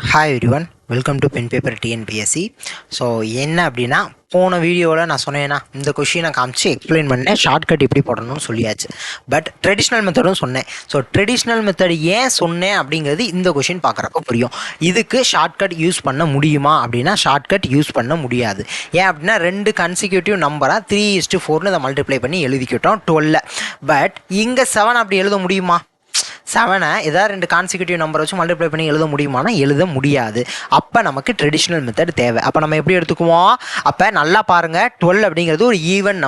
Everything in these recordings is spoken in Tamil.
Hi everyone, welcome to pen paper TNPSC. So என்ன அப்படின்னா, போன வீடியோவில் நான் சொன்னேன்னா இந்த கொஷினை காமிச்சு எக்ஸ்பிளைன் பண்ணேன், ஷார்ட்கட் எப்படி போடணும்னு சொல்லியாச்சு. பட் ட்ரெடிஷ்னல் மெத்தடும் சொன்னேன். ஸோ ட்ரெடிஷ்னல் மெத்தட் ஏன் சொன்னேன் அப்படிங்கிறது இந்த கொஷின் பார்க்குறப்ப புரியும். இதுக்கு ஷார்ட்கட் யூஸ் பண்ண முடியுமா அப்படின்னா ஷார்ட்கட் யூஸ் பண்ண முடியாது. ஏன் அப்படின்னா 2 கன்சிக்யூட்டிவ் நம்பராக 3:4 இதை மல்டிப்ளை பண்ணி எழுதிக்கிட்டோம் 12. பட் இங்கே 7 அப்படி எழுத முடியுமா? 7 ஏதாவது 2 கான்சிக்யூட்டிவ் நம்பர் வச்சு மல்டிப்ளை பண்ணி எழுத முடியுமானா எழுத முடியாது. அப்போ நமக்கு ட்ரெடிஷ்னல் மெத்தட் தேவை. அப்போ நம்ம எப்படி எடுத்துக்குவோம்? அப்போ நல்லா பாருங்கள், 12 அப்படிங்கிறது ஒரு ஈவன்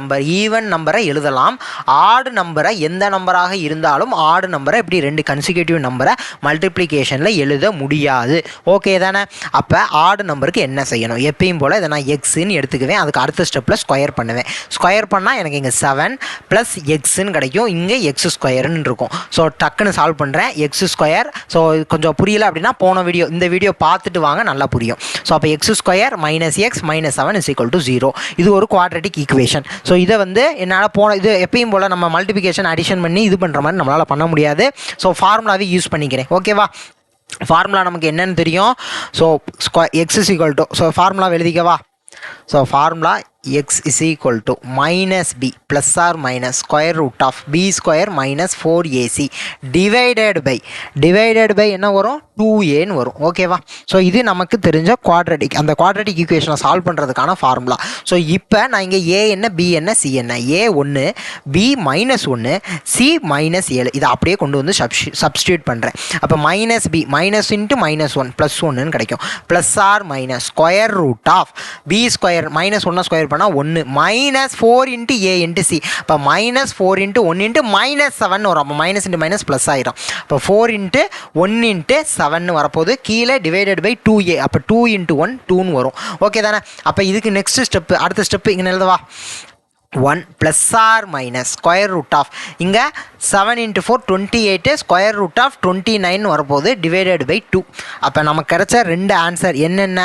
நம்பரை எழுதலாம். ஆடு நம்பரை எந்த நம்பராக இருந்தாலும் ஆடு நம்பரை இப்படி 2 கன்சிக்யூட்டிவ் நம்பரை மல்டிப்ளிகேஷனில் எழுத முடியாது. ஓகே தானே? அப்போ ஆடு நம்பருக்கு என்ன செய்யணும்? எப்பயும் போல் இதை நான் எக்ஸுன்னு எடுத்துக்குவேன். அதுக்கு அடுத்த ஸ்டெப்பில் ஸ்கொயர் பண்ணுவேன். ஸ்கொயர் பண்ணால் எனக்கு இங்கே 7 + எக்ஸுன்னு கிடைக்கும். இங்கே எக்ஸ் ஸ்கொயர்னு இருக்கும். ஸோ டக்குன்னு சால்வ் பண்ணுறேன். X square. ஸோ கொஞ்சம் புரியல அப்படின்னா இந்த வீடியோ பார்த்துட்டு வாங்க, நல்லா புரியும். ஸோ அப்போ எக்ஸ் ஸ்கொயர் - எக்ஸ் - 7 = 0. இது ஒரு குவாட்ரட்டிக் ஈக்குவேஷன். ஸோ இதை என்னால் இது எப்பயும் போல் நம்ம மல்டிபிகேஷன் அடிஷன் பண்ணி இது பண்ணுற மாதிரி நம்மளால் பண்ண முடியாது. ஸோ ஃபார்முலாவே யூஸ் பண்ணிக்கிறேன். ஓகேவா? ஃபார்முலா நமக்கு என்னன்னு தெரியும். ஸோ எக்ஸ் = ஸோ ஃபார்முலா எழுதிக்கவா. So formula x = -b ± square root of b square - 4ac divided by என்ன வரும்? 2a வரும். ஓகேவா? ஸோ இது நமக்கு தெரிஞ்ச அந்த குவாட்ரட்டிக் ஈக்குவேஷனை சால்வ் பண்ணுறதுக்கான ஃபார்முலா. ஸோ இப்போ நான் இங்கே a என்ன, b என்ன, c என்ன, a 1, b -1, c -7 இதை அப்படியே கொண்டு வந்து சப்ஸ்டியூட் பண்ணுறேன். அப்போ -b -(-1) +1 கிடைக்கும். ± square root of b square -1 square பண்ணால் 1 -4 × a × c. இப்போ -4 × 1 × -7 வரும். அப்போ -× ப்ளஸ் ஆகிடும். இப்போ 4 × 1 × 7 வரப்போது. கீழே டிவைடட் பை 2a. அப்போ 2 × 1 2 வரும். ஓகே தானே? அப்போ இதுக்கு நெக்ஸ்ட் ஸ்டெப்பு, அடுத்த ஸ்டெப்பு இங்கே எழுதவா. 1 ± square root of இங்கே 7 × 4 28 square root of 29 வரப்போது டிவைடட் பை 2. அப்போ நமக்கு கிடைச்ச 2 ஆன்சர் என்னென்ன?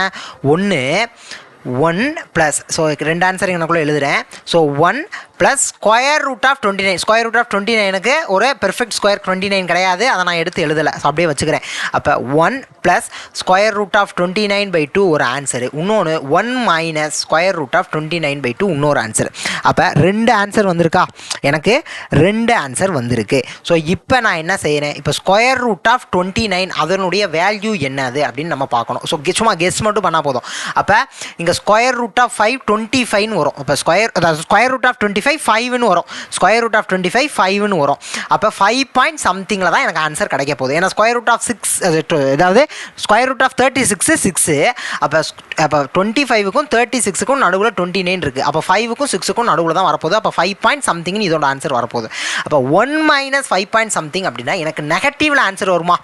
1 ப்ளஸ், ஸோ 2 ஆன்சர் எனக்குள்ளே எழுதுகிறேன். So 1 + square root of 29. Square root of 29க்கு ஒரு பெர்ஃபெக்ட் ஸ்கொயர் 29 கிடையாது. அதை நான் எடுத்து எழுதலை. ஸோ அப்படியே வச்சுக்கிறேன். அப்போ 1 + ஸ்கொயர் ரூட் ஆஃப் 29/2 ஒரு ஆன்சரு. இன்னொன்று 1 - ஸ்கொயர் ரூட் ஆஃப் 29/2 இன்னொரு ஆன்சர். அப்போ 2 ஆன்சர் வந்திருக்கா? எனக்கு 2 ஆன்சர் வந்திருக்கு. ஸோ இப்போ நான் என்ன செய்கிறேன்? இப்போ ஸ்கொயர் ரூட் ஆஃப் 29 அதனுடைய வேல்யூ என்னது அப்படின்னு நம்ம பார்க்கணும். ஸோ சும்மா கெஸ் மட்டும் பண்ணால் போதும். அப்போ இங்கே ஸ்கொயர் ரூட் ஆஃப் 5 25 வரும். இப்போ ஸ்கொயர் ரூட் ஆஃப் 25 5 வரும். ஸ்கொயர் ரூட் ஆஃப் 25 5 வரும். அப்போ 5 பாயிண்ட் சம்திங்கில் தான் எனக்கு ஆன்சர் கிடைக்க போகுது. ஏன்னா ஸ்கொயர் ரூட் ஆஃப் 6, அதாவது ஸ்கொயர் ரூட் ஆஃப் 36 6. அப்போ 25க்கும் 36க்கும் நடுவில் 29 இருக்குது. அப்போ 5க்கும் 6க்கும் நடுவில் தான் வரப்போகுது. அப்போ 5 பாயிண்ட் சம்திங்னு இதோட ஆன்சர் வரப்போகுது. அப்போ 1 - 5 பாயிண்ட் சம்திங் அப்படின்னா எனக்கு நெகட்டிவில் ஆன்சர் வருமா?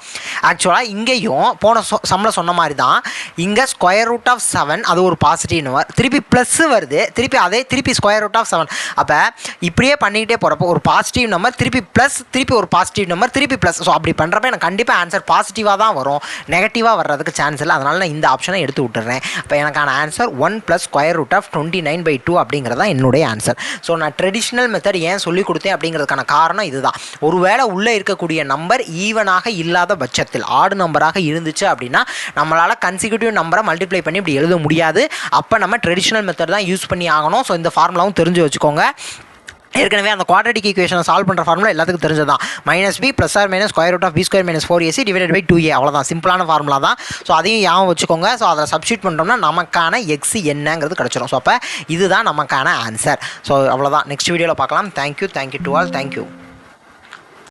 ஆக்சுவலாக இங்கேயும் போன சம்மில் சொன்ன மாதிரி தான். இங்கே ஸ்கொயர் ரூட் ஆஃப் 7 அது ஒரு பாசிட்டிவ் நம்பர், திருப்பி ப்ளஸ் வருது, திருப்பி ஸ்கொயர் ரூட் ஆஃப் 7. அப்போ இப்படியே பண்ணிக்கிட்டே போகிறப்போ ஒரு பாசிட்டிவ் நம்பர், திருப்பி ப்ளஸ், திருப்பி ஒரு பாசிட்டிவ் நம்பர், திருப்பி ப்ளஸ். ஸோ அப்படி பண்ணுறப்ப எனக்கு கண்டிப்பாக ஆன்சர் பாசிட்டிவாக தான் வரும். நெகட்டிவாக வர்றதுக்கு சான்ஸ் இல்லை. அதனால் நான் இந்த ஆப்ஷனை எடுத்து விட்டுறேன். இப்போ எனக்கான ஆன்சர் 1 + ஸ்கொயர் ரூட் ஆஃப் 29/2 அப்படிங்கிறது தான் என்னுடைய ஆன்சர். ஸோ நான் ட்ரெடிஷ்னல் மெத்தட் ஏன் சொல்லிக் கொடுத்தேன் அப்படிங்கிறதுக்கான காரணம் இதுதான். ஒருவேளை உள்ளே இருக்கக்கூடிய நம்பர் ஈவனாக இல்லாத பட்சத்தில், ஆடு நம்பராக இருந்துச்சு அப்படின்னா நம்மளால் கன்சிக்யூட்டிவ் நம்பரை மல்டிப்ளை பண்ணி இப்படி எழுத முடியாது. அப்போ நம்ம ட்ரெடிஷ்னல் மெத்தட் தான் யூஸ் பண்ணி ஆகணும். ஸோ இந்த ஃபார்முலாவும் தெரிஞ்சு வச்சுக்கோங்க. ஏற்கனவே அந்த குவாட்ரட்டிக் ஈக்குவேஷனை சால்வ் பண்ணுற ஃபார்முலா எல்லாத்துக்கும் தெரிஞ்சதான். -b ± square root of b square - 4ac divided by 2a. அவ்வளோதான், சிம்பிளான ஃபார்முலா தான். ஸோ அதையும் ஞாபகம் வச்சுக்கோங்க. ஸோ அதில் சப்ஸ்டியூட் பண்ணுறோம்னா நமக்கான எக்ஸ் என்னங்கிறது கிடச்சிடும். ஸோ அப்போ இதுதான் நமக்கான ஆன்சர். ஸோ அவ்வளோதான். நெக்ஸ்ட் வீடியோவில் பார்க்கலாம். Thank you to all. தேங்க்யூ.